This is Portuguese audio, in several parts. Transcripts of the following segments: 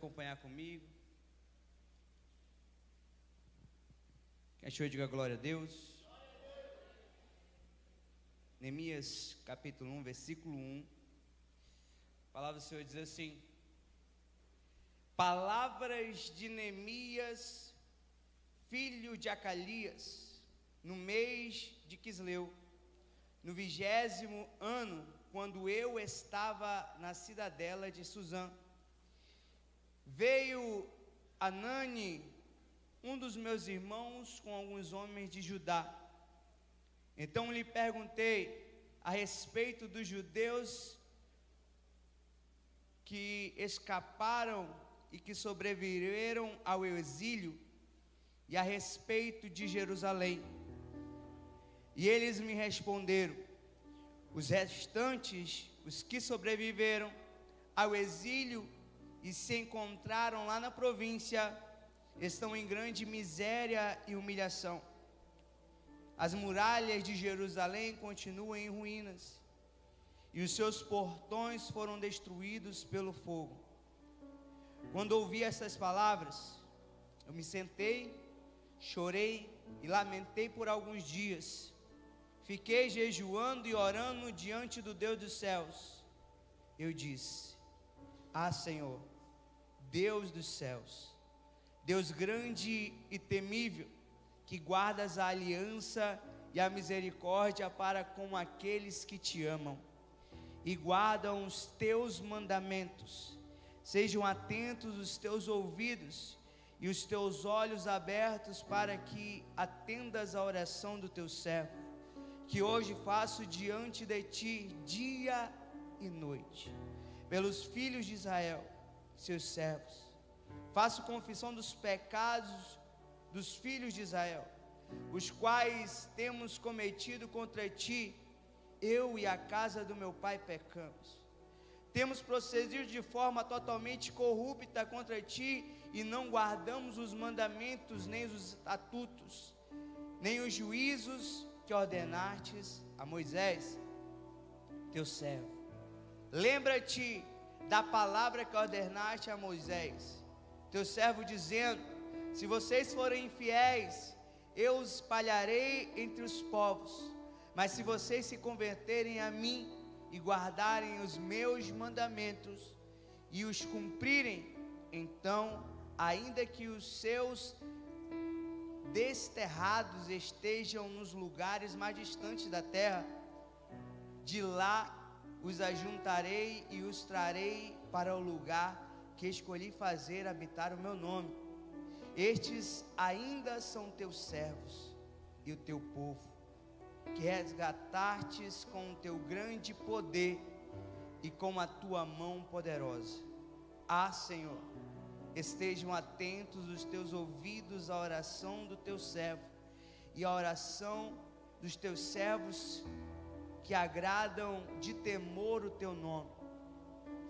acompanhar comigo. Quem achou, diga glória a Deus. Neemias capítulo 1, versículo 1. A palavra do Senhor diz assim: palavras de Neemias, filho de Acalias, no mês de Quisleu, no 20º ano, quando eu estava na cidadela de Suzã, veio Anani, um dos meus irmãos, com alguns homens de Judá. Então lhe perguntei a respeito dos judeus que escaparam e que sobreviveram ao exílio, e a respeito de Jerusalém. E eles me responderam: os restantes, os que sobreviveram ao exílio e se encontraram lá na província, estão em grande miséria e humilhação. As muralhas de Jerusalém continuam em ruínas, e os seus portões foram destruídos pelo fogo. Quando ouvi essas palavras, eu me sentei, chorei e lamentei por alguns dias. Fiquei jejuando e orando diante do Deus dos céus. Eu disse: ah, Senhor, Deus dos céus, Deus grande e temível, que guardas a aliança e a misericórdia para com aqueles que te amam e guardam os teus mandamentos. Sejam atentos os teus ouvidos e os teus olhos abertos para que atendas a oração do teu servo, que hoje faço diante de ti dia e noite, pelos filhos de Israel, seus servos. Faço confissão dos pecados dos filhos de Israel, os quais temos cometido contra ti. Eu e a casa do meu pai pecamos. Temos procedido de forma totalmente corrupta contra ti, e não guardamos os mandamentos, nem os estatutos, nem os juízos que ordenastes a Moisés, teu servo. Lembra-te da palavra que ordenaste a Moisés, teu servo, dizendo: se vocês forem infiéis, eu os espalharei entre os povos. Mas se vocês se converterem a mim e guardarem os meus mandamentos e os cumprirem, então, ainda que os seus desterrados estejam nos lugares mais distantes da terra, de lá os ajuntarei e os trarei para o lugar que escolhi fazer habitar o meu nome. Estes ainda são teus servos e o teu povo, que resgatastes com o teu grande poder e com a tua mão poderosa. Ah, Senhor, estejam atentos os teus ouvidos à oração do teu servo e à oração dos teus servos que agradam de temor o teu nome.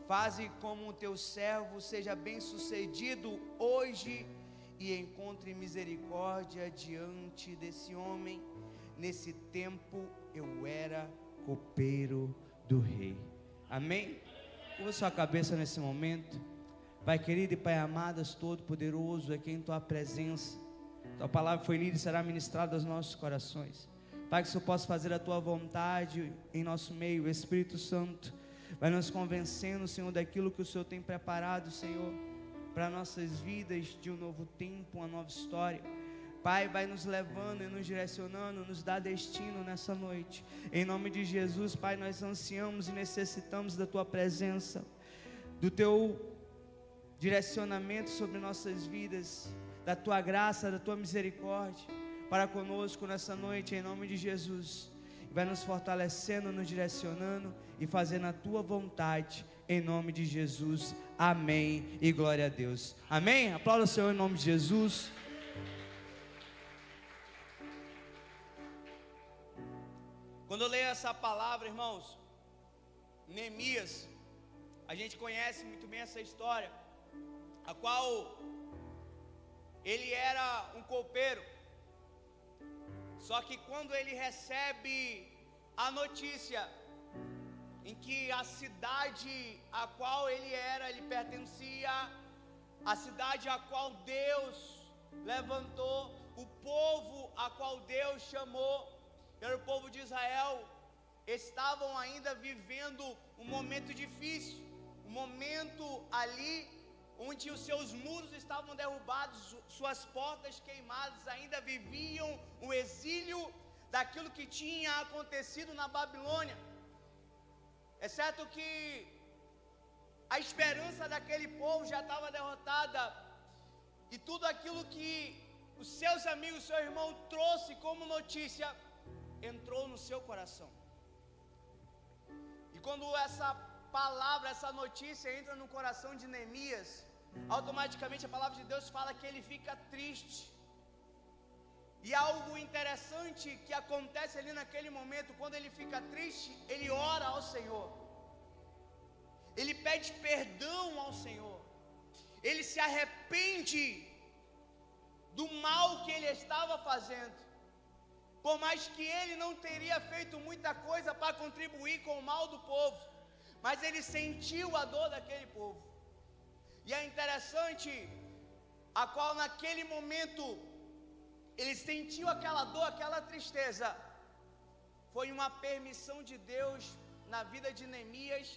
Faze como o teu servo seja bem sucedido hoje e encontre misericórdia diante desse homem. Nesse tempo eu era copeiro do rei. Amém? Curva sua cabeça nesse momento. Pai querido e Pai amado, todo-poderoso, aqui em tua presença, tua palavra foi lida e será ministrada aos nossos corações. Pai, que o Senhor possa fazer a tua vontade em nosso meio. O Espírito Santo vai nos convencendo, Senhor, daquilo que o Senhor tem preparado, Senhor, para nossas vidas, de um novo tempo, uma nova história. Pai, vai nos levando e nos direcionando, nos dá destino nessa noite. Em nome de Jesus, Pai, nós ansiamos e necessitamos da tua presença, do teu direcionamento sobre nossas vidas, da tua graça, da tua misericórdia para conosco nessa noite, em nome de Jesus. Vai nos fortalecendo, nos direcionando e fazendo a tua vontade, em nome de Jesus. Amém e glória a Deus. Amém? Aplauda o Senhor em nome de Jesus. Quando eu leio essa palavra, irmãos, Neemias, a gente conhece muito bem essa história, a qual ele era um copeiro. Só que quando ele recebe a notícia em que a cidade a qual ele pertencia, a cidade a qual Deus levantou, o povo a qual Deus chamou, era o povo de Israel, estavam ainda vivendo um momento difícil, um momento ali onde os seus muros estavam derrubados, suas portas queimadas, ainda viviam o exílio daquilo que tinha acontecido na Babilônia. É certo que a esperança daquele povo já estava derrotada, e tudo aquilo que os seus amigos, seu irmão trouxe como notícia, entrou no seu coração. E quando essa palavra, essa notícia entra no coração de Neemias, automaticamente a palavra de Deus fala que ele fica triste. E algo interessante que acontece ali naquele momento, quando ele fica triste, ele ora ao Senhor, ele pede perdão ao Senhor, ele se arrepende do mal que ele estava fazendo, por mais que ele não teria feito muita coisa para contribuir com o mal do povo, mas ele sentiu a dor daquele povo. E é interessante, a qual naquele momento, ele sentiu aquela dor, aquela tristeza, foi uma permissão de Deus na vida de Neemias,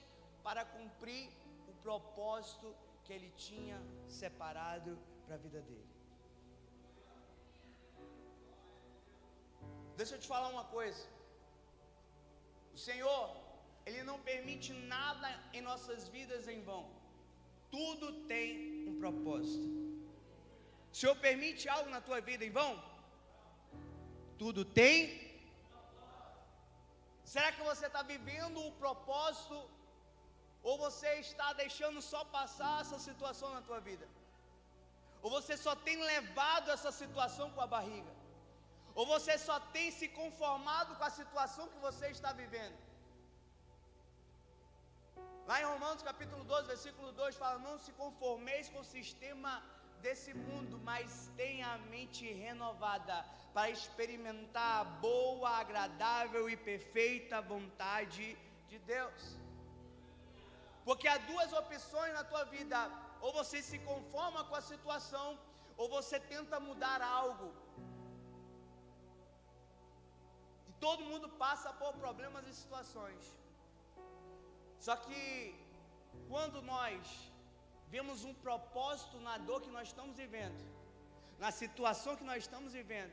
para cumprir o propósito que ele tinha separado para a vida dele. Deixa eu te falar uma coisa, o Senhor, Ele não permite nada em nossas vidas em vão, tudo tem um propósito. O Senhor permite algo na tua vida em vão? Tudo tem. Será que você está vivendo o propósito, ou você está deixando só passar essa situação na tua vida? Ou você só tem levado essa situação com a barriga? Ou você só tem se conformado com a situação que você está vivendo? Lá em Romanos capítulo 12, versículo 2, fala: não se conformeis com o sistema desse mundo, mas tenha a mente renovada, para experimentar a boa, agradável e perfeita vontade de Deus. Porque há duas opções na tua vida: ou você se conforma com a situação, ou você tenta mudar algo. E todo mundo passa por problemas e situações. Só que quando nós vemos um propósito na dor que nós estamos vivendo, na situação que nós estamos vivendo,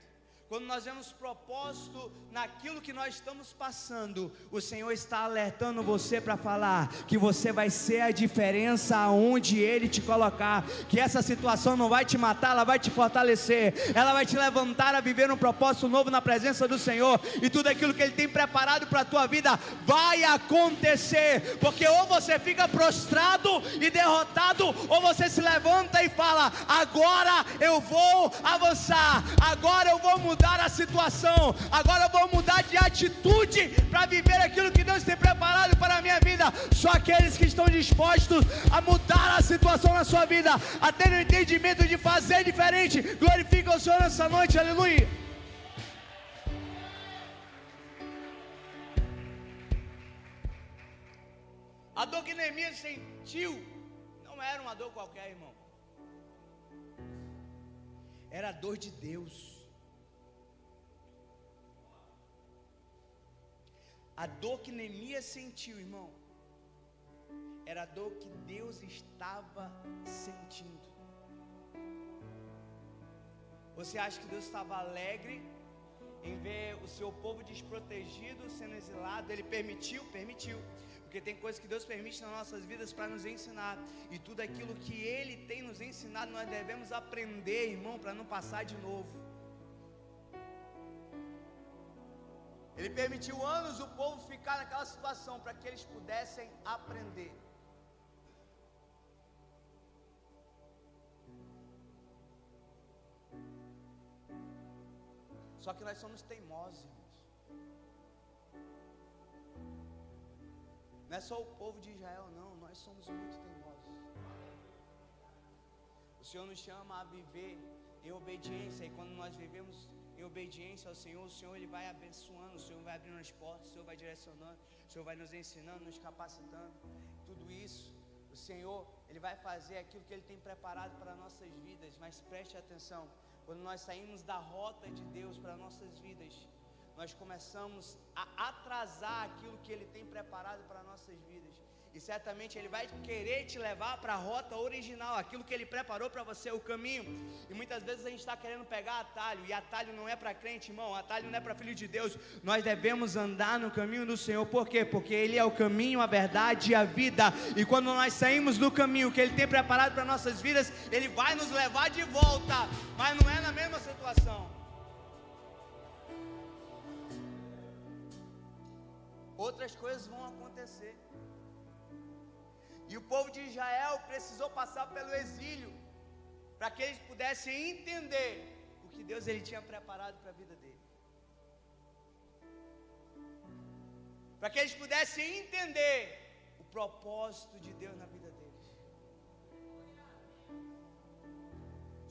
quando nós vemos propósito naquilo que nós estamos passando, o Senhor está alertando você para falar que você vai ser a diferença aonde Ele te colocar, que essa situação não vai te matar, ela vai te fortalecer, ela vai te levantar a viver um propósito novo na presença do Senhor, e tudo aquilo que Ele tem preparado para a tua vida vai acontecer, porque ou você fica prostrado e derrotado, ou você se levanta e fala: agora eu vou avançar, agora eu vou mudar a situação, agora eu vou mudar de atitude para viver aquilo que Deus tem preparado para a minha vida. Só aqueles que estão dispostos a mudar a situação na sua vida, a ter o entendimento de fazer diferente, glorifica o Senhor nessa noite, aleluia. A dor que Neemias sentiu não era uma dor qualquer, irmão, era a dor de Deus. A dor que Neemias sentiu, irmão, era a dor que Deus estava sentindo. Você acha que Deus estava alegre em ver o seu povo desprotegido, sendo exilado? Ele permitiu? Permitiu. Porque tem coisas que Deus permite nas nossas vidas para nos ensinar. E tudo aquilo que Ele tem nos ensinado, nós devemos aprender, irmão, para não passar de novo. Ele permitiu anos o povo ficar naquela situação para que eles pudessem aprender. Só que nós somos teimosos, irmãos. Não é só o povo de Israel, não. Nós somos muito teimosos. O Senhor nos chama a viver em obediência. E quando nós vivemos em obediência ao Senhor, o Senhor Ele vai abençoando, o Senhor vai abrindo as portas, o Senhor vai direcionando, o Senhor vai nos ensinando, nos capacitando. Tudo isso, o Senhor, Ele vai fazer aquilo que Ele tem preparado para nossas vidas. Mas preste atenção, quando nós saímos da rota de Deus para nossas vidas, nós começamos a atrasar aquilo que Ele tem preparado para nossas vidas. E certamente Ele vai querer te levar para a rota original, aquilo que Ele preparou para você, o caminho. E muitas vezes a gente está querendo pegar atalho, e atalho não é para crente, irmão, atalho não é para filho de Deus. Nós devemos andar no caminho do Senhor. Por quê? Porque Ele é o caminho, a verdade e a vida. E quando nós saímos do caminho que Ele tem preparado para nossas vidas, Ele vai nos levar de volta, mas não é na mesma situação. Outras coisas vão acontecer. E o povo de Israel precisou passar pelo exílio para que eles pudessem entender o que Deus ele tinha preparado para a vida dele. Para que eles pudessem entender o propósito de Deus na vida deles.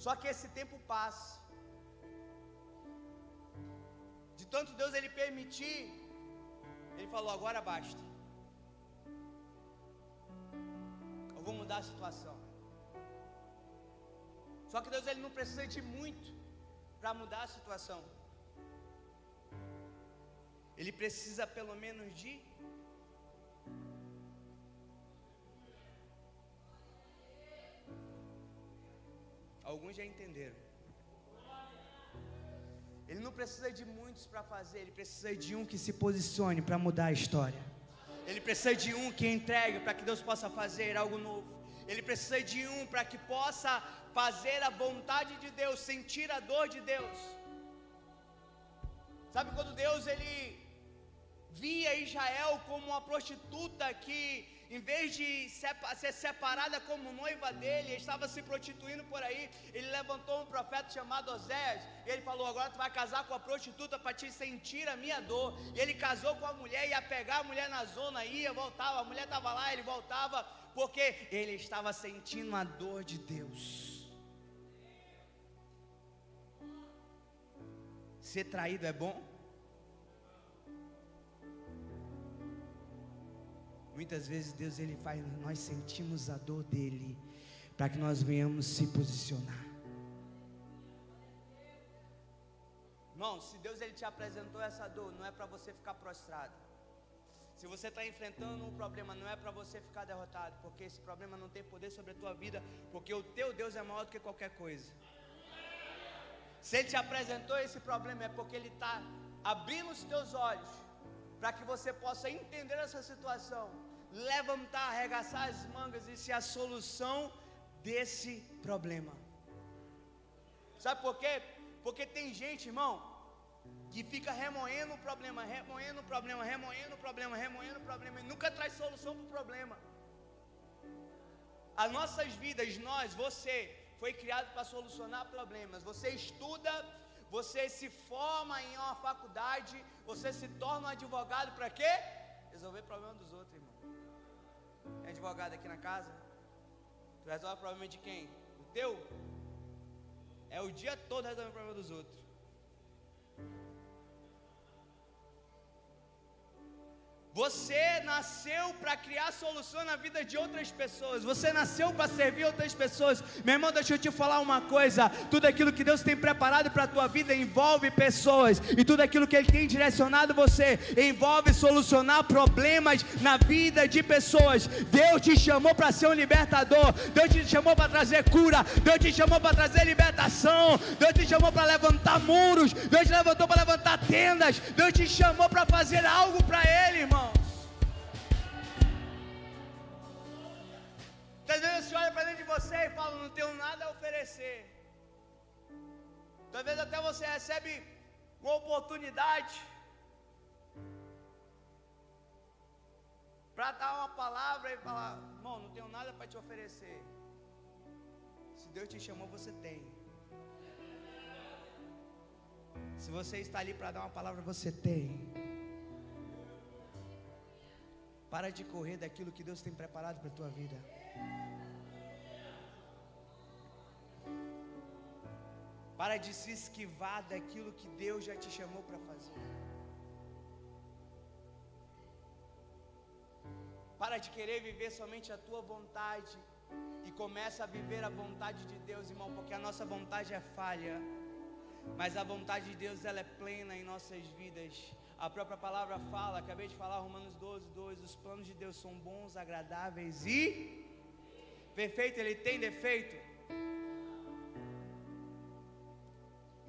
Só que esse tempo passa. De tanto Deus ele permitir, Ele falou: agora basta. Eu vou mudar a situação. Só que Deus ele não precisa de muito para mudar a situação. Ele precisa pelo menos de alguns já entenderam. Ele não precisa de muitos para fazer, ele precisa de um que se posicione para mudar a história. Ele precisa de um que entregue para que Deus possa fazer algo novo. Ele precisa de um para que possa fazer a vontade de Deus, sentir a dor de Deus. Sabe quando Deus ele via Israel como uma prostituta que, em vez de ser separada como noiva dele, estava se prostituindo por aí, ele levantou um profeta chamado Oséias, e ele falou: agora tu vai casar com a prostituta para te sentir a minha dor. E ele casou com a mulher, ia pegar a mulher na zona, ia, voltava, a mulher estava lá, ele voltava, porque ele estava sentindo a dor de Deus. Ser traído é bom? Muitas vezes Deus ele faz nós sentimos a dor dele, para que nós venhamos se posicionar. Irmão, se Deus ele te apresentou essa dor, não é para você ficar prostrado. Se você está enfrentando um problema, não é para você ficar derrotado, porque esse problema não tem poder sobre a tua vida, porque o teu Deus é maior do que qualquer coisa. Se Ele te apresentou esse problema, é porque Ele está abrindo os teus olhos, para que você possa entender essa situação, levantar, arregaçar as mangas e ser a solução desse problema. Sabe por quê? Porque tem gente, irmão, que fica remoendo o problema, remoendo o problema, remoendo o problema, remoendo o problema, e nunca traz solução para o problema. As nossas vidas, você foi criado para solucionar problemas. Você estuda, você se forma em uma faculdade, você se torna um advogado para quê? Resolver problema dos outros, irmão. É advogado aqui na casa? Tu resolve o problema de quem? O teu? É o dia todo resolvendo o problema dos outros. Você nasceu para criar solução na vida de outras pessoas. Você nasceu para servir outras pessoas. Meu irmão, deixa eu te falar uma coisa. Tudo aquilo que Deus tem preparado para a tua vida envolve pessoas. E tudo aquilo que Ele tem direcionado você envolve solucionar problemas na vida de pessoas. Deus te chamou para ser um libertador. Deus te chamou para trazer cura. Deus te chamou para trazer libertação. Deus te chamou para levantar muros. Deus te levantou para levantar tendas. Deus te chamou para fazer algo para Ele, irmão. Às vezes você olha para dentro de você e fala: não tenho nada a oferecer. Às vezes até você recebe uma oportunidade para dar uma palavra e falar: irmão, não tenho nada para te oferecer. Se Deus te chamou, você tem. Se você está ali para dar uma palavra, você tem. Para de correr daquilo que Deus tem preparado para a tua vida. Para de se esquivar daquilo que Deus já te chamou para fazer. Para de querer viver somente a tua vontade e começa a viver a vontade de Deus, irmão, porque a nossa vontade é falha, mas a vontade de Deus, ela é plena em nossas vidas. A própria palavra fala, acabei de falar, Romanos 12:2, os planos de Deus são bons, agradáveis e perfeitos. Ele tem defeito?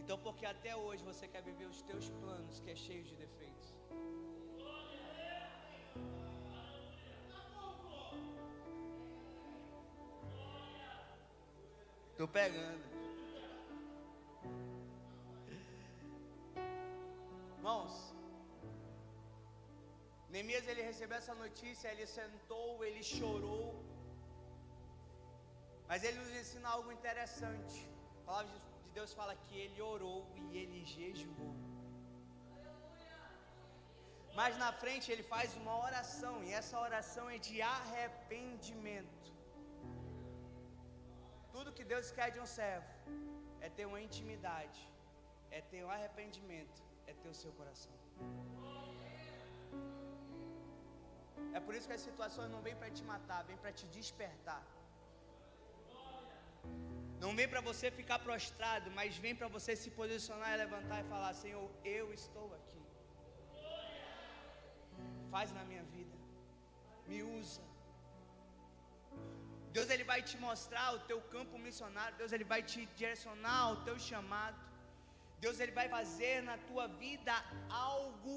Então, porque até hoje você quer viver os teus planos, que é cheio de defeitos? Estou pegando. Irmãos, Neemias, ele recebeu essa notícia, ele sentou, ele chorou, mas ele nos ensina algo interessante. A palavra de Deus fala que ele orou e ele jejuou. Mas na frente ele faz uma oração, e essa oração é de arrependimento. Tudo que Deus quer de um servo é ter uma intimidade, é ter um arrependimento, é ter o seu coração. É por isso que as situações não vêm para te matar, vêm para te despertar. Não vem para você ficar prostrado, mas vem para você se posicionar e levantar e falar: Senhor, eu estou aqui. Faz na minha vida, me usa. Deus, ele vai te mostrar o teu campo missionário. Deus, ele vai te direcionar ao teu chamado. Deus, ele vai fazer na tua vida algo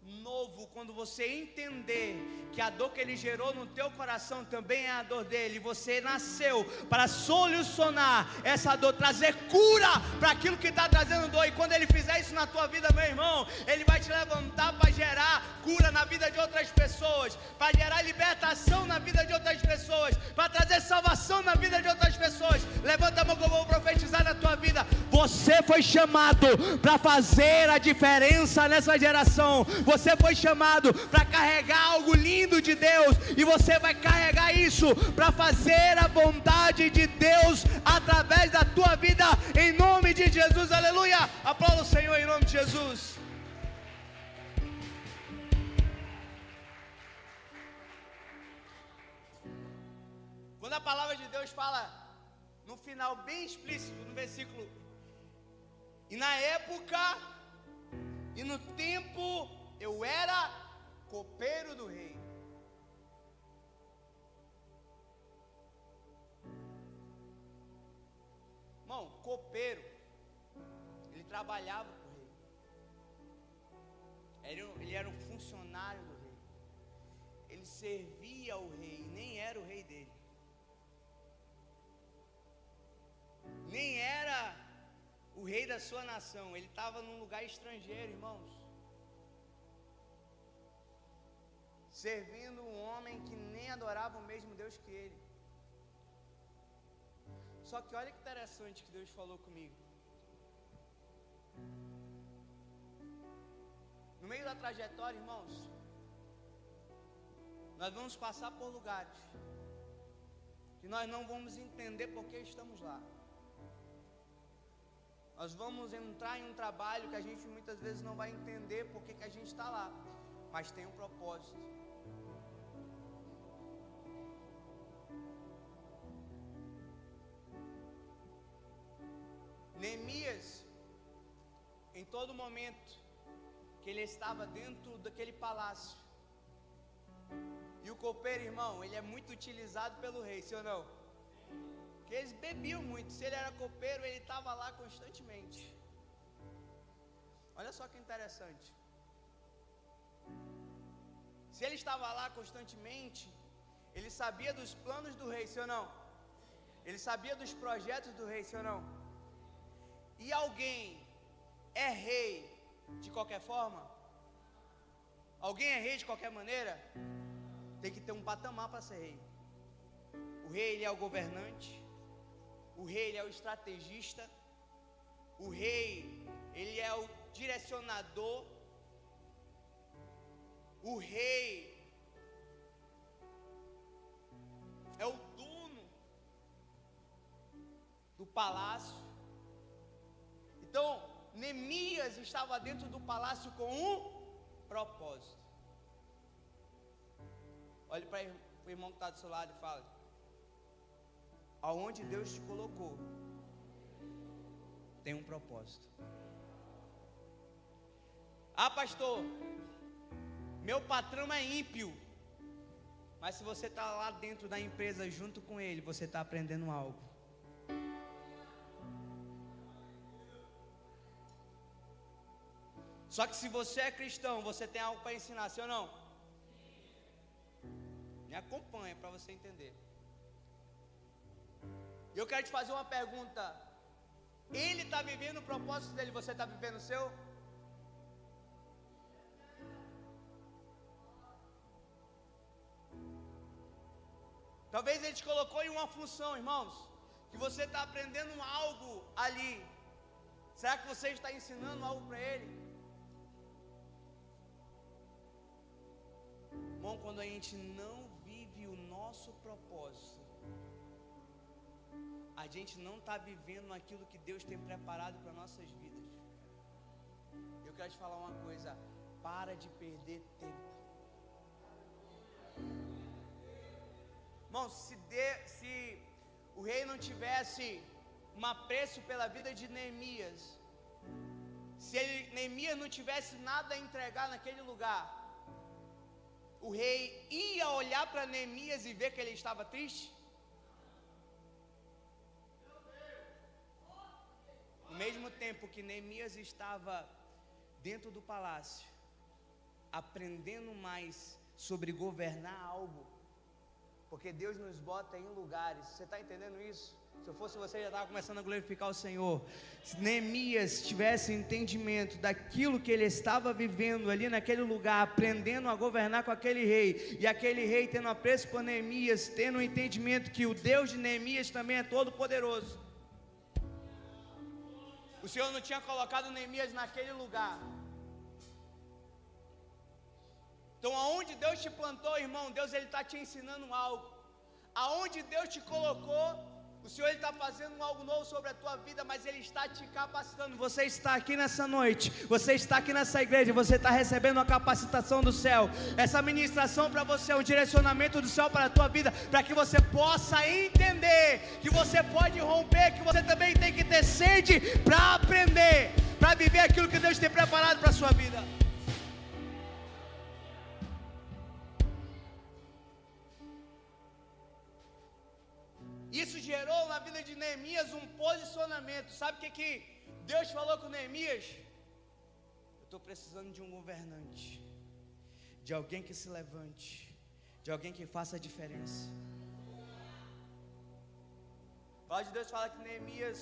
novo, quando você entender que a dor que ele gerou no teu coração também é a dor dele. Você nasceu para solucionar essa dor, trazer cura para aquilo que está trazendo dor. E quando ele fizer isso na tua vida, meu irmão, ele vai te levantar para gerar cura na vida de outras pessoas, para gerar libertação na vida de outras pessoas, para trazer salvação na vida de outras pessoas. Levanta a mão que eu vou profetizar na tua vida. Você foi chamado para fazer a diferença nessa geração. Você foi chamado para carregar algo lindo de Deus, e você vai carregar isso para fazer a vontade de Deus através da tua vida, em nome de Jesus, aleluia. Aplauda o Senhor em nome de Jesus. Quando a palavra de Deus fala no final bem explícito, no versículo: e na época e no tempo eu era copeiro do rei. Irmão, copeiro, ele trabalhava para o rei. Ele era um funcionário do rei. Ele servia ao rei, nem era o rei dele. Nem era o rei da sua nação. Ele estava num lugar estrangeiro, irmãos, servindo um homem que nem adorava o mesmo Deus que ele. Só que olha que interessante que Deus falou comigo. No meio da trajetória, irmãos, nós vamos passar por lugares que nós não vamos entender por que estamos lá. Nós vamos entrar em um trabalho que a gente muitas vezes não vai entender por que a gente está lá, mas tem um propósito. Neemias, em todo momento que ele estava dentro daquele palácio, e o copeiro, irmão, ele é muito utilizado pelo rei, sim ou não? Porque eles bebiam muito. Se ele era copeiro, ele estava lá constantemente. Olha só que interessante. Se ele estava lá constantemente, ele sabia dos planos do rei, sim ou não? Ele sabia dos projetos do rei, sim ou não? E alguém é rei de qualquer forma? Alguém é rei de qualquer maneira? Tem que ter um patamar para ser rei. O rei, ele é o governante. O rei, ele é o estrategista. O rei, ele é o direcionador. O rei é o dono do palácio. Então, Neemias estava dentro do palácio com um propósito. Olhe para o irmão que está do seu lado e fala: aonde Deus te colocou, tem um propósito. Ah, pastor, meu patrão é ímpio. Mas se você está lá dentro da empresa junto com ele, você está aprendendo algo. Só que se você é cristão, você tem algo para ensinar, sim ou não? Me acompanha para você entender. Eu quero te fazer uma pergunta. Ele está vivendo o propósito dele, você está vivendo o seu? Talvez ele te colocou em uma função, irmãos, que você está aprendendo algo ali. Será que você está ensinando algo para ele? Irmão, quando a gente não vive o nosso propósito, a gente não está vivendo aquilo que Deus tem preparado para nossas vidas. Eu quero te falar uma coisa: para de perder tempo. Irmão, se o rei não tivesse um apreço pela vida de Neemias, se Neemias não tivesse nada a entregar naquele lugar, o rei ia olhar para Neemias e ver que ele estava triste? No mesmo tempo que Neemias estava dentro do palácio, aprendendo mais sobre governar algo, porque Deus nos bota em lugares. Você está entendendo isso? Se eu fosse você, já estava começando a glorificar o Senhor. Se Neemias tivesse entendimento daquilo que ele estava vivendo ali naquele lugar, aprendendo a governar com aquele rei, e aquele rei tendo apreço por Neemias, tendo o entendimento que o Deus de Neemias também é todo poderoso, o Senhor não tinha colocado Neemias naquele lugar. Então, aonde Deus te plantou, irmão, Deus ele está te ensinando algo. Aonde Deus te colocou, o Senhor está fazendo algo novo sobre a tua vida, mas Ele está te capacitando. Você está aqui nessa noite, você está aqui nessa igreja, você está recebendo a capacitação do céu. Essa ministração para você é um direcionamento do céu para a tua vida, para que você possa entender que você pode romper, que você também tem que ter sede para aprender, para viver aquilo que Deus tem preparado para a sua vida. Isso gerou na vida de Neemias um posicionamento. Sabe o que Deus falou com Neemias? Eu estou precisando de um governante, de alguém que se levante, de alguém que faça a diferença. A palavra de Deus fala que Neemias,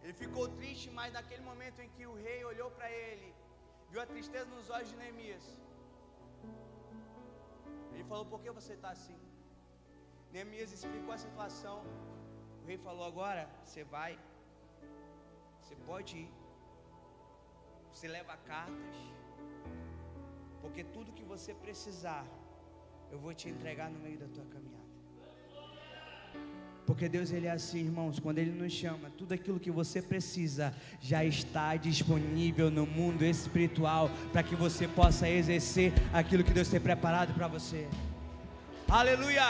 ele ficou triste, mas naquele momento em que o rei olhou para ele, viu a tristeza nos olhos de Neemias, ele falou: por que você está assim? Neemias explicou a situação. O rei falou: agora você vai, você pode ir, você leva cartas, porque tudo que você precisar, eu vou te entregar no meio da tua caminhada. Porque Deus ele é assim, irmãos, quando Ele nos chama, tudo aquilo que você precisa já está disponível no mundo espiritual, para que você possa exercer aquilo que Deus tem preparado para você. Aleluia!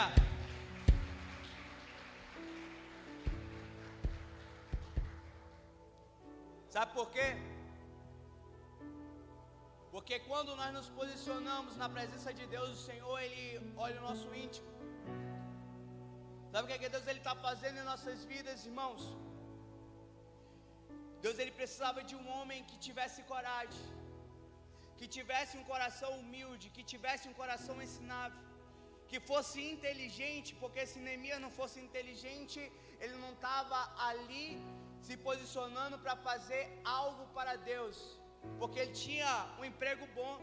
Sabe por quê? Porque quando nós nos posicionamos na presença de Deus, o Senhor ele olha o nosso íntimo. Sabe o que é que Deus está fazendo em nossas vidas, irmãos? Deus ele precisava de um homem que tivesse coragem, que tivesse um coração humilde, que tivesse um coração ensinável, que fosse inteligente, porque se Neemias não fosse inteligente, ele não estava ali se posicionando para fazer algo para Deus, porque ele tinha um emprego bom,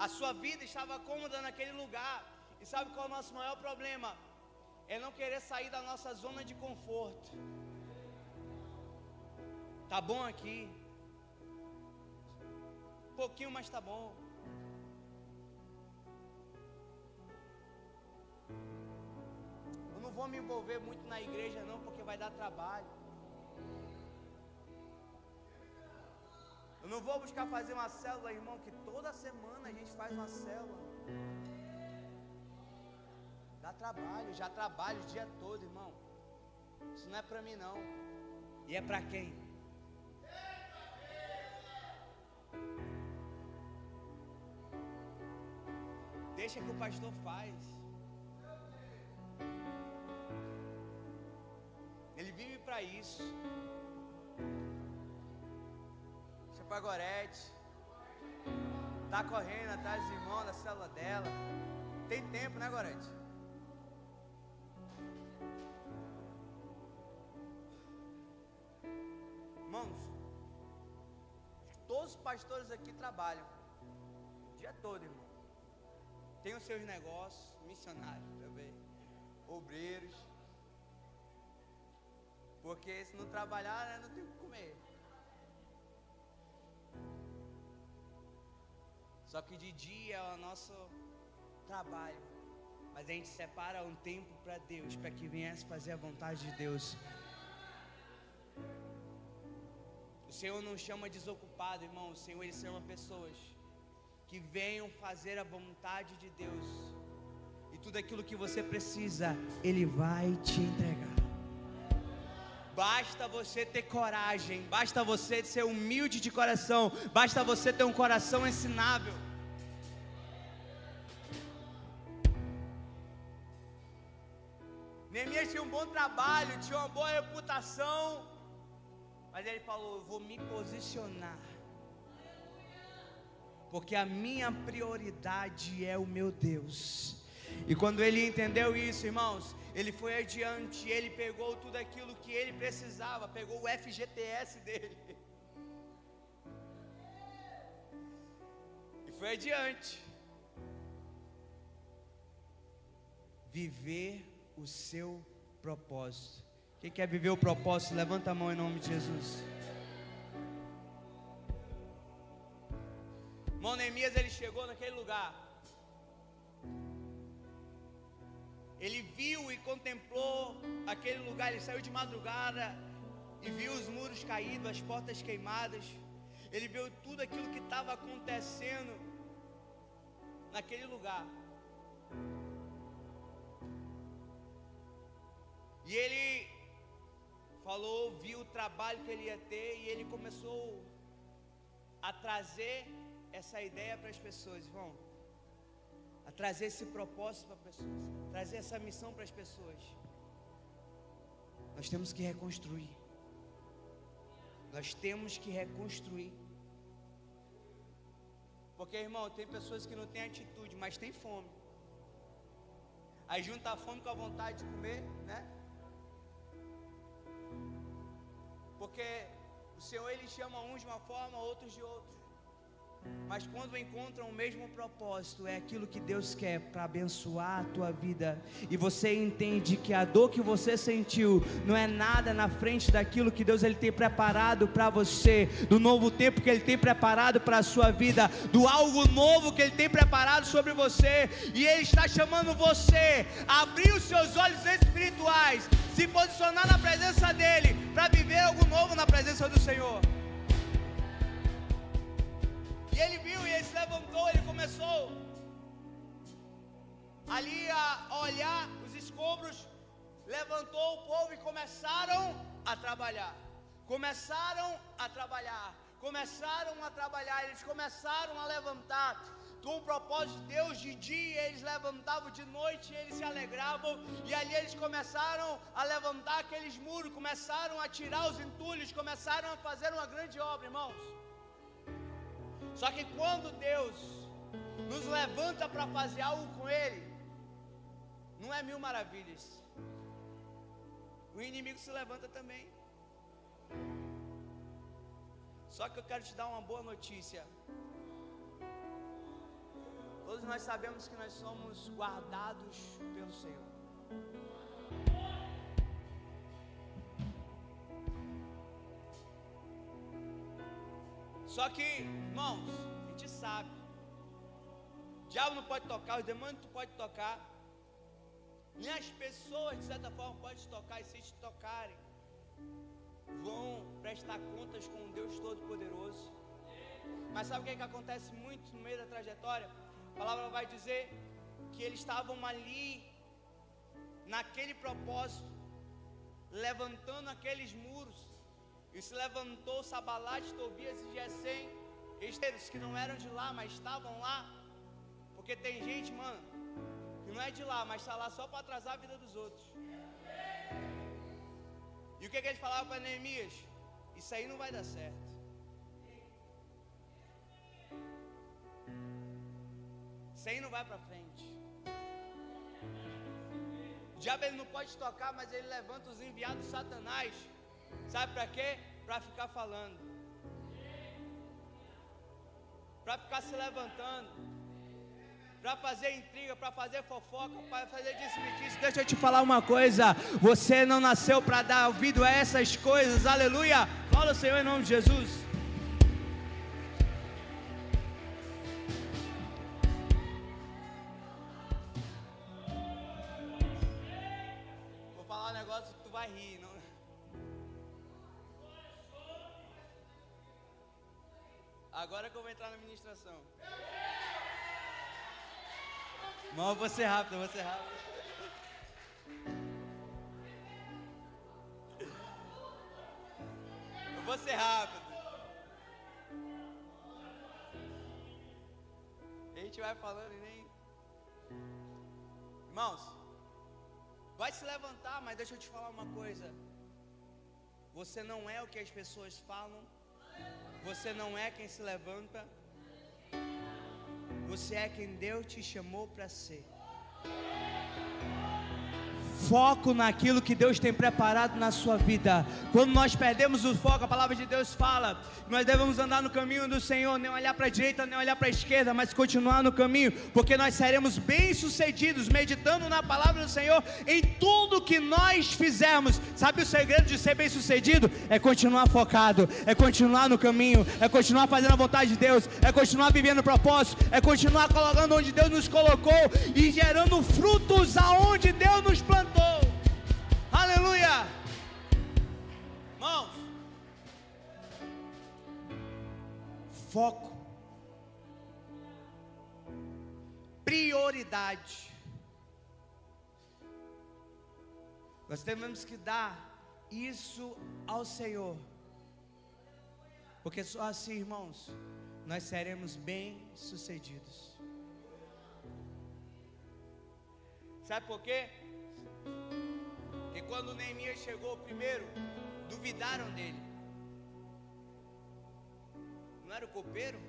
a sua vida estava cômoda naquele lugar. E sabe qual é o nosso maior problema? É não querer sair da nossa zona de conforto. Tá bom aqui, um pouquinho, mas tá bom. Eu não vou me envolver muito na igreja não, porque vai dar trabalho. Eu não vou buscar fazer uma célula, irmão, que toda semana a gente faz uma célula. Dá trabalho, já trabalho o dia todo, irmão. Isso não é para mim não. E é para quem? Deixa que o pastor faz. Ele vive para isso. Deixa pra Gorete. Tá correndo atrás dos irmãos da célula dela. Tem tempo, né, Gorete? Irmãos, todos os pastores aqui trabalham o dia todo, irmão. Tem os seus negócios, missionários também, obreiros. Porque se não trabalhar, né, não tem o que comer. Só que de dia é o nosso trabalho. Mas a gente separa um tempo para Deus, para que viesse fazer a vontade de Deus. O Senhor não chama desocupado, irmão. O Senhor, Ele chama pessoas que venham fazer a vontade de Deus. E tudo aquilo que você precisa, Ele vai te entregar. Basta você ter coragem, basta você ser humilde de coração, basta você ter um coração ensinável. Neemias tinha um bom trabalho, tinha uma boa reputação, mas ele falou: eu vou me posicionar, porque a minha prioridade é o meu Deus. E quando ele entendeu isso, irmãos, ele foi adiante, ele pegou tudo aquilo que ele precisava, pegou o FGTS dele e foi adiante. Viver o seu propósito. Quem quer viver o propósito, levanta a mão em nome de Jesus. Irmão, Neemias, ele chegou naquele lugar. Ele viu e contemplou aquele lugar. Ele saiu de madrugada e viu os muros caídos, as portas queimadas. Ele viu tudo aquilo que estava acontecendo naquele lugar. E ele falou, viu o trabalho que ele ia ter, e ele começou a trazer essa ideia para as pessoas, irmão. A trazer esse propósito para as pessoas, trazer essa missão para as pessoas. Nós temos que reconstruir. Nós temos que reconstruir. Porque, irmão, tem pessoas que não têm atitude, mas têm fome. Aí junta a fome com a vontade de comer, né? Porque o Senhor, Ele chama uns de uma forma, outros de outra. Mas quando encontram o mesmo propósito, é aquilo que Deus quer para abençoar a tua vida. E você entende que a dor que você sentiu não é nada na frente daquilo que Deus, Ele tem preparado para você, do novo tempo que Ele tem preparado para a sua vida, do algo novo que Ele tem preparado sobre você. E Ele está chamando você a abrir os seus olhos espirituais, se posicionar na presença dEle, para viver algo novo na presença do Senhor. E ele viu, e ele se levantou, ele começou ali a olhar os escombros, levantou o povo e começaram a trabalhar. Começaram a trabalhar, eles começaram a levantar com o propósito de Deus. De dia eles levantavam, de noite eles se alegravam, e ali eles começaram a levantar aqueles muros, começaram a tirar os entulhos, começaram a fazer uma grande obra, irmãos. Só que quando Deus nos levanta para fazer algo com Ele, não é mil maravilhas. O inimigo se levanta também. Só que eu quero te dar uma boa notícia. Todos nós sabemos que nós somos guardados pelo Senhor. Só que, irmãos, a gente sabe, o diabo não pode tocar, os demônios não podem tocar, nem as pessoas de certa forma podem te tocar, e se te tocarem, vão prestar contas com um Deus Todo-Poderoso. Mas sabe o que acontece muito no meio da trajetória? A palavra vai dizer que eles estavam ali naquele propósito, levantando aqueles muros. E se levantou Sabalate, Tobias e Gesem, estrangeiros que não eram de lá, mas estavam lá. Porque tem gente, mano, que não é de lá, mas está lá só para atrasar a vida dos outros. E o que eles falavam para Neemias? Isso aí não vai dar certo. Isso aí não vai para frente. O diabo ele não pode tocar, mas ele levanta os enviados de Satanás. Sabe para quê? Para ficar falando. Para ficar se levantando. Para fazer intriga, para fazer fofoca, para fazer disse-me-disse. Deixa eu te falar uma coisa. Você não nasceu para dar ouvido a essas coisas. Aleluia. Fala ao Senhor em nome de Jesus. Vou falar um negócio que tu vai rir. Não? Agora que eu vou entrar na ministração. Mas eu vou ser rápido, Eu vou ser rápido. A gente vai falando e nem... Irmãos, vai se levantar, mas deixa eu te falar uma coisa. Você não é o que as pessoas falam. Você não é quem se levanta. Você é quem Deus te chamou para ser. Foco naquilo que Deus tem preparado na sua vida. Quando nós perdemos o foco, a palavra de Deus fala, nós devemos andar no caminho do Senhor, nem olhar para a direita, nem olhar para a esquerda, mas continuar no caminho, porque nós seremos bem-sucedidos, meditando na palavra do Senhor, em tudo que nós fizermos. Sabe o segredo de ser bem-sucedido? É continuar focado, é continuar no caminho, é continuar fazendo a vontade de Deus, é continuar vivendo o propósito, é continuar colocando onde Deus nos colocou, e gerando frutos aonde Deus nos plantou. Aleluia! Irmãos, foco, prioridade. Nós temos que dar isso ao Senhor, porque só assim, irmãos, nós seremos bem-sucedidos. Sabe por quê? Porque quando Neemias chegou primeiro, duvidaram dele. Não era o copeiro?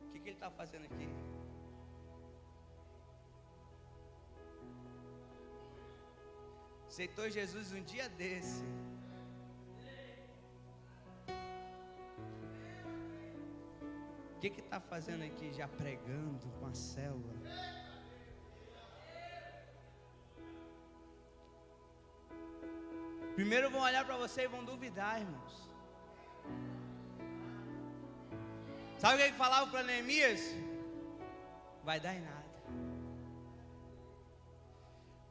O que ele está fazendo aqui? Aceitou Jesus um dia desse. O que está fazendo aqui já pregando com a célula? Primeiro vão olhar para você e vão duvidar, irmãos. Sabe o que ele falava para Neemias? Vai dar em nada.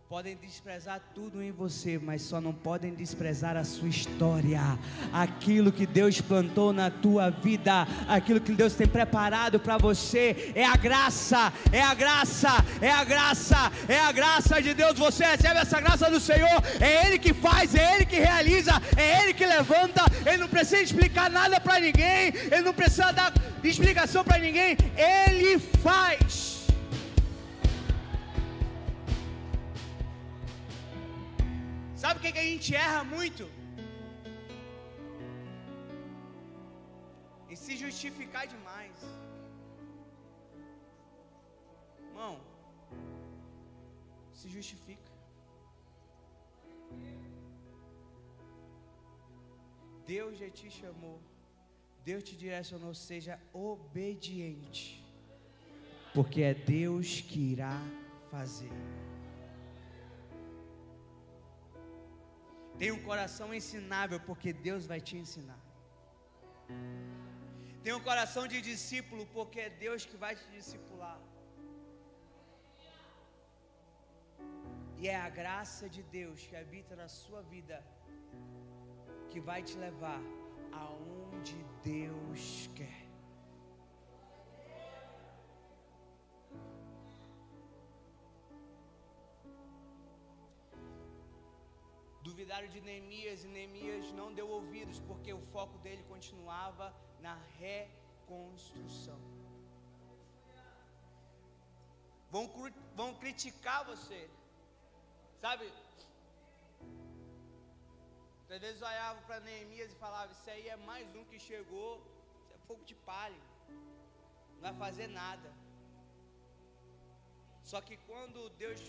Podem desprezar tudo em você, mas só não podem desprezar a sua história, aquilo que Deus plantou na tua vida, aquilo que Deus tem preparado para você. É a graça, é a graça, é a graça, é a graça de Deus. Você recebe essa graça do Senhor, é Ele que faz, é Ele que realiza, é Ele que levanta. Ele não precisa explicar nada para ninguém, Ele não precisa dar explicação para ninguém, Ele faz. Sabe o que a gente erra muito? Em se justificar demais. Irmão, se justifica. Deus já te chamou, Deus te direcionou, seja obediente, porque é Deus que irá fazer. Tem um coração ensinável, porque Deus vai te ensinar. Tem um coração de discípulo, porque é Deus que vai te discipular. E é a graça de Deus que habita na sua vida, que vai te levar aonde Deus quer. duvidaram de Neemias, e Neemias não deu ouvidos, porque o foco dele continuava na reconstrução. Vão criticar você, sabe? Às vezes eu olhava para Neemias e falava: isso aí é mais um que chegou, isso é fogo de palha, não vai fazer nada. Só que quando Deus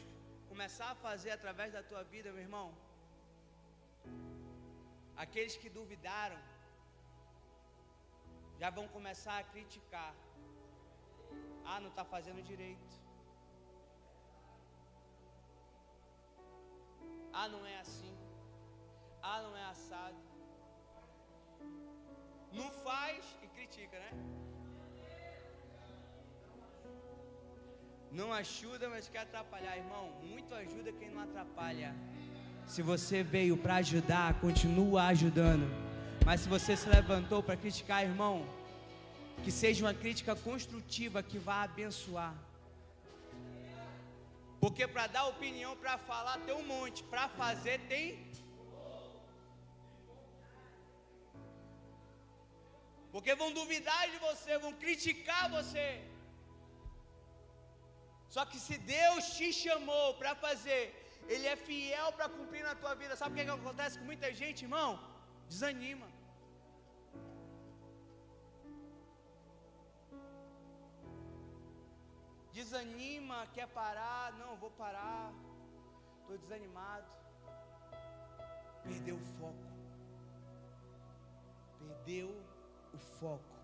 começar a fazer através da tua vida, meu irmão, aqueles que duvidaram já vão começar a criticar. Ah, não está fazendo direito. Ah, não é assim. Ah, não é assado. Não faz e critica, né? Não ajuda, mas quer atrapalhar, irmão. Muito ajuda quem não atrapalha. Se você veio para ajudar, continua ajudando. Mas se você se levantou para criticar, irmão, que seja uma crítica construtiva que vá abençoar. Porque para dar opinião, para falar tem um monte, para fazer tem. Porque vão duvidar de você, vão criticar você. Só que se Deus te chamou para fazer, Ele é fiel para cumprir na tua vida. Sabe o que acontece com muita gente, irmão? Desanima. Desanima, quer parar, não, vou parar, estou desanimado. Perdeu o foco. Perdeu o foco.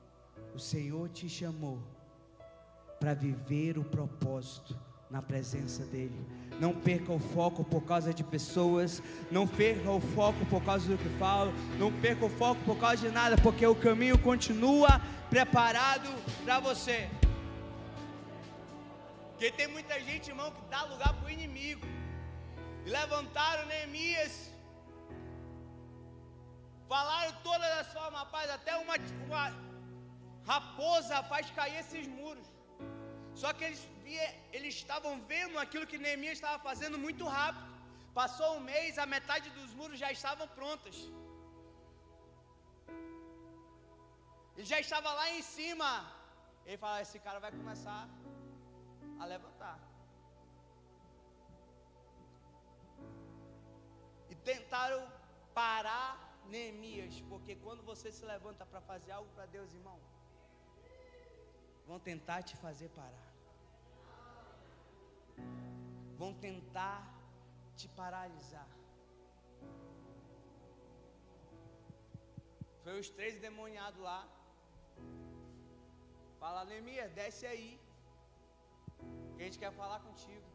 O Senhor te chamou para viver o propósito na presença dEle. Não perca o foco por causa de pessoas, não perca o foco por causa do que falo, não perca o foco por causa de nada, porque o caminho continua preparado para você. Porque tem muita gente, irmão, que dá lugar para o inimigo. E levantaram Neemias, falaram todas as formas, rapaz, até uma raposa faz cair esses muros. Só que eles estavam vendo aquilo que Neemias estava fazendo muito rápido. Passou um mês, a metade dos muros já estavam prontas. Ele já estava lá em cima. Ele fala: esse cara vai começar a levantar. E tentaram parar Neemias, porque quando você se levanta para fazer algo para Deus, irmão, vão tentar te fazer parar. Vão tentar te paralisar. Foi os 3 endemoniados lá. Fala: Neemias, desce aí, que a gente quer falar contigo.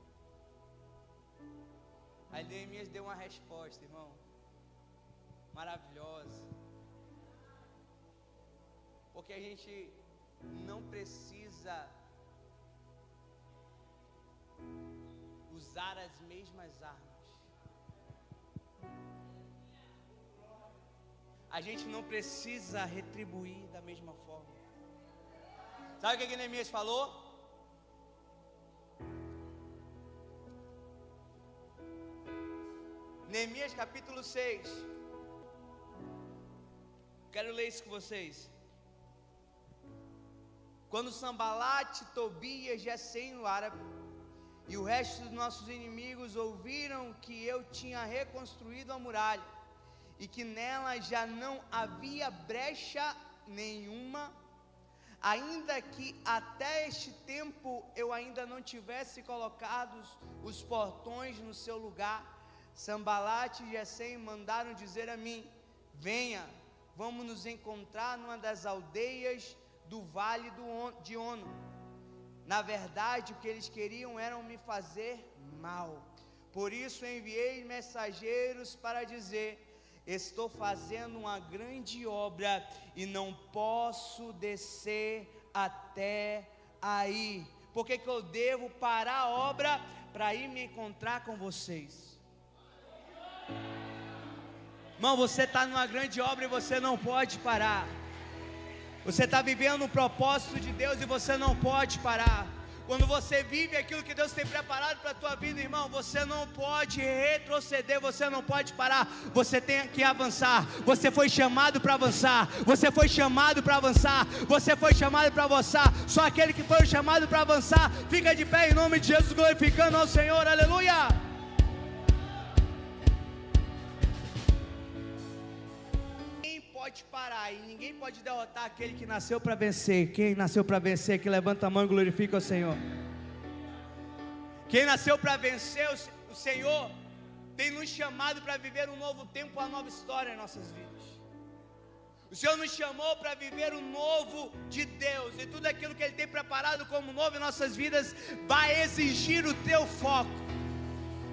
Aí Neemias deu uma resposta, irmão, maravilhosa. Porque a gente não precisa usar as mesmas armas. A gente não precisa retribuir da mesma forma. Sabe o que Neemias falou? Neemias capítulo 6. Quero ler isso com vocês. Quando Sambalate, Tobias, Gesem, o árabe, e o resto dos nossos inimigos ouviram que eu tinha reconstruído a muralha e que nela já não havia brecha nenhuma, ainda que até este tempo eu ainda não tivesse colocado os portões no seu lugar, Sambalate e Gesem mandaram dizer a mim: venha, vamos nos encontrar numa das aldeias do vale de Ono. Na verdade, o que eles queriam era me fazer mal. Por isso enviei mensageiros para dizer: estou fazendo uma grande obra e não posso descer até aí. Por que eu devo parar a obra para ir me encontrar com vocês? Irmão, você está numa grande obra e você não pode parar. Você está vivendo um propósito de Deus e você não pode parar. Quando você vive aquilo que Deus tem preparado para a tua vida, irmão, você não pode retroceder, você não pode parar, você tem que avançar. Você foi chamado para avançar, você foi chamado para avançar, você foi chamado para avançar. Só aquele que foi chamado para avançar, fica de pé em nome de Jesus, glorificando ao Senhor, aleluia. Pode parar e ninguém pode derrotar aquele que nasceu para vencer. Quem nasceu para vencer, que levanta a mão e glorifica o Senhor. Quem nasceu para vencer, o Senhor tem nos chamado para viver um novo tempo, uma nova história em nossas vidas. O Senhor nos chamou para viver o novo de Deus, e tudo aquilo que Ele tem preparado como novo em nossas vidas vai exigir o teu foco.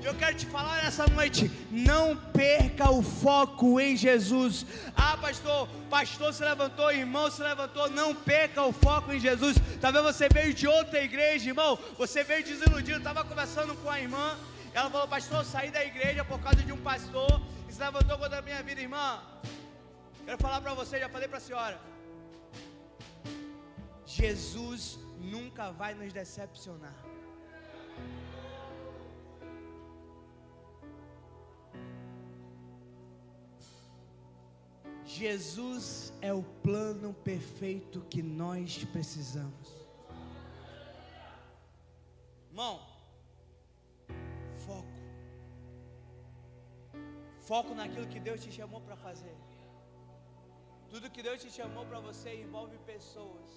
Eu quero te falar nessa noite, não perca o foco em Jesus. Ah, pastor se levantou, irmão se levantou, não perca o foco em Jesus. Talvez você veio de outra igreja, irmão, você veio desiludido. Estava conversando com a irmã, ela falou: pastor, eu saí da igreja por causa de um pastor e se levantou contra a minha vida. Irmã, quero falar para você, já falei para a senhora, Jesus nunca vai nos decepcionar. Jesus é o plano perfeito que nós precisamos. Irmão, foco naquilo que Deus te chamou para fazer. Tudo que Deus te chamou para você envolve pessoas.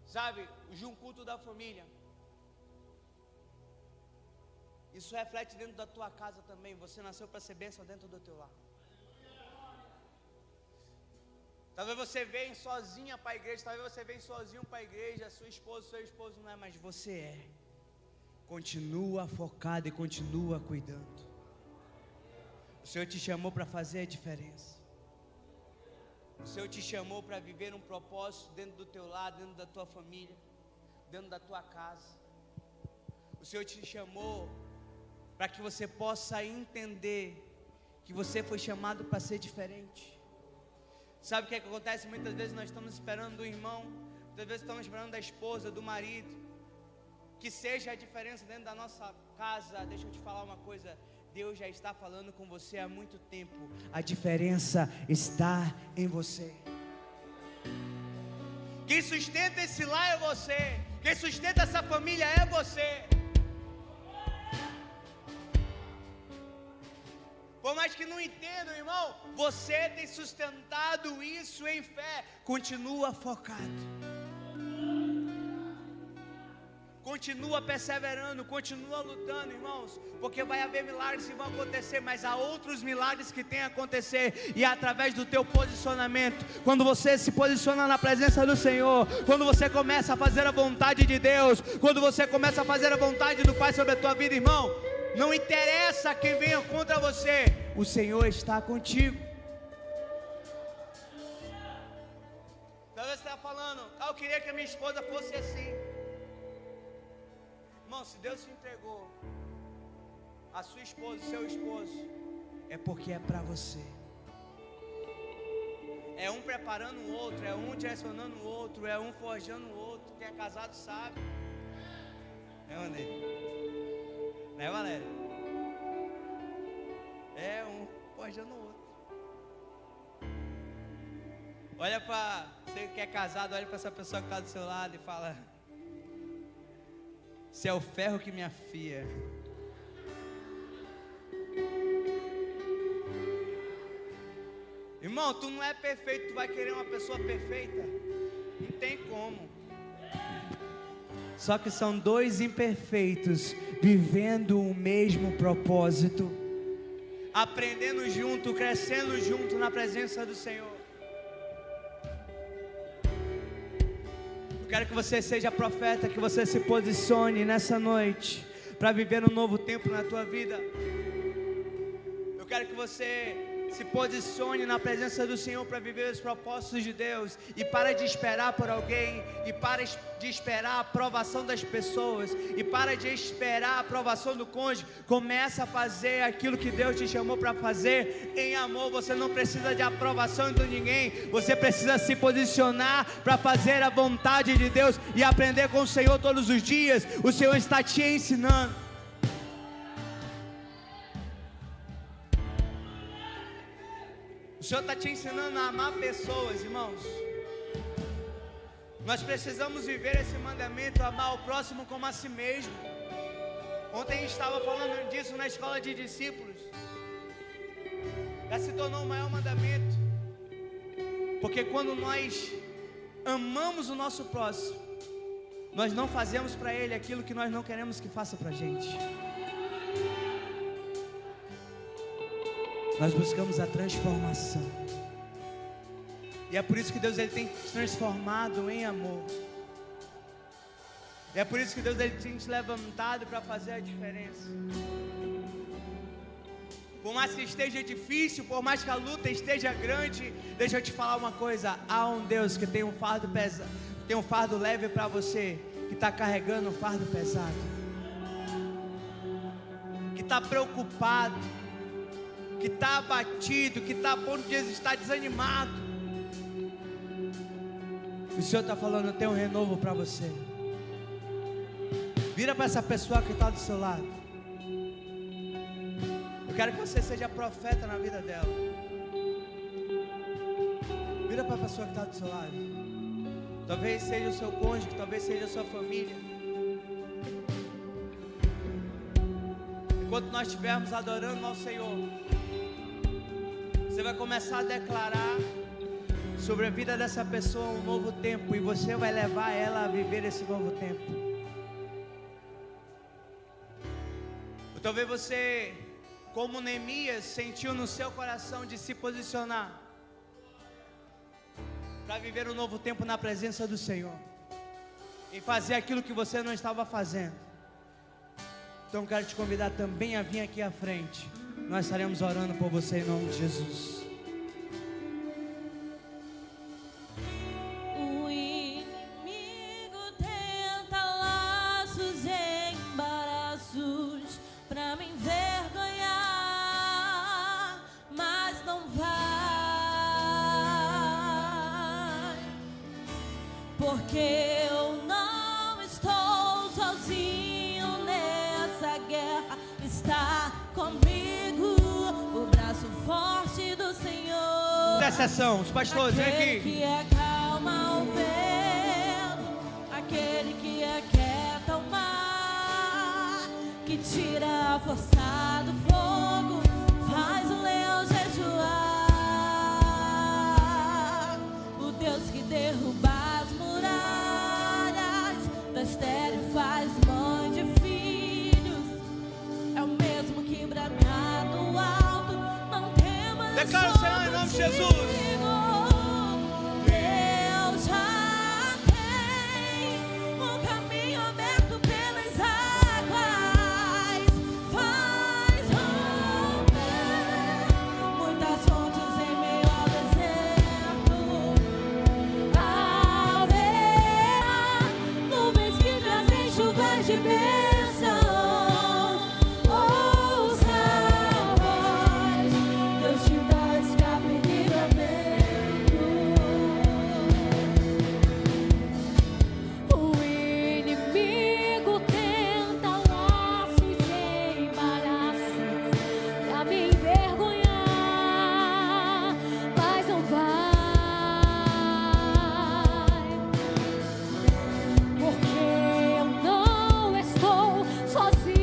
Sabe, um culto da família, isso reflete dentro da tua casa também. Você nasceu para ser bênção dentro do teu lar. Talvez você venha sozinha para a igreja, talvez você venha sozinho para a igreja, seu esposo não é, mas você é. Continua focado e continua cuidando. O Senhor te chamou para fazer a diferença. O Senhor te chamou para viver um propósito dentro do teu lar, dentro da tua família, dentro da tua casa. O Senhor te chamou para que você possa entender que você foi chamado para ser diferente. Sabe o que acontece? Muitas vezes nós estamos esperando do irmão, muitas vezes estamos esperando da esposa, do marido, que seja a diferença dentro da nossa casa. Deixa eu te falar uma coisa, Deus já está falando com você há muito tempo. A diferença está em você. Quem sustenta esse lar é você, quem sustenta essa família é você. Por mais que não entendam, irmão, você tem sustentado isso em fé. Continua focado, continua perseverando, continua lutando, irmãos, porque vai haver milagres que vão acontecer, mas há outros milagres que tem a acontecer, e é através do teu posicionamento. Quando você se posiciona na presença do Senhor, quando você começa a fazer a vontade de Deus, quando você começa a fazer a vontade do Pai sobre a tua vida, irmão, não interessa quem venha contra você, o Senhor está contigo. Talvez você está falando: eu queria que a minha esposa fosse assim. Irmão, se Deus te entregou a sua esposa, o seu esposo, é porque é para você. É um preparando o outro, é um direcionando o outro, é um forjando o outro. Quem é casado sabe. É onde? Né, Valéria? É um forjando o outro. Olha para você que é casado, olha para essa pessoa que está do seu lado e fala: se é o ferro que me afia. Irmão, tu não é perfeito, tu vai querer uma pessoa perfeita? Não tem como. Só que são dois imperfeitos vivendo o mesmo propósito, aprendendo junto, crescendo junto na presença do Senhor. Eu quero que você seja profeta, que você se posicione nessa noite para viver um novo tempo na tua vida. Eu quero que você Se posicione na presença do Senhor para viver os propósitos de Deus. E para de esperar por alguém. E para de esperar a aprovação das pessoas. E para de esperar a aprovação do cônjuge. Começa a fazer aquilo que Deus te chamou para fazer em amor. Você não precisa de aprovação de ninguém. Você precisa se posicionar para fazer a vontade de Deus e aprender com o Senhor todos os dias. O Senhor está te ensinando. O Senhor está te ensinando a amar pessoas, irmãos. Nós precisamos viver esse mandamento, amar o próximo como a si mesmo. Ontem a gente estava falando disso na escola de discípulos. Já se tornou o maior mandamento. Porque quando nós amamos o nosso próximo, nós não fazemos para ele aquilo que nós não queremos que faça para a gente. Nós buscamos a transformação. E é por isso que Deus ele tem te transformado em amor. E é por isso que Deus ele tem te levantado para fazer a diferença. Por mais que esteja difícil, por mais que a luta esteja grande, deixa eu te falar uma coisa. Há um Deus que tem um fardo pesado, tem um fardo leve para você, que está carregando um fardo pesado, que está preocupado, que está abatido, que está a ponto de estar desanimado. O Senhor está falando, eu tenho um renovo para você. Vira para essa pessoa que está do seu lado. Eu quero que você seja profeta na vida dela. Vira para a pessoa que está do seu lado. Talvez seja o seu cônjuge, talvez seja a sua família. Enquanto nós estivermos adorando ao Senhor, você vai começar a declarar sobre a vida dessa pessoa um novo tempo. E você vai levar ela a viver esse novo tempo. Ou talvez você, como Neemias, sentiu no seu coração de se posicionar para viver um novo tempo na presença do Senhor, e fazer aquilo que você não estava fazendo. Então quero te convidar também a vir aqui à frente. Nós estaremos orando por você em nome de Jesus. O inimigo tenta laços e embaraços pra me envergonhar, mas não vai, porque eu não estou sozinho nessa guerra. Está comigo o braço forte do Senhor. Intercessão, os pastores, vem Aquele aqui. que acalma o vento, aquele que aquieta o mar, que tira a força do fogo, faz o leão jejuar. O Deus que derruba as muralhas da estéril faz mãe de filhos, é o mesmo que bradar no alto, não temas. Declara o Senhor em nome de Jesus. Deus já tem um caminho aberto pelas águas, faz romper muitas fontes em meio ao deserto. Haverá nuvens que trazem chuvas de bênção. Ouça a voz, Deus te dá escape e livramento. O inimigo tenta laços e embaraços pra me envergonhar, mas não vai, porque eu não estou sozinho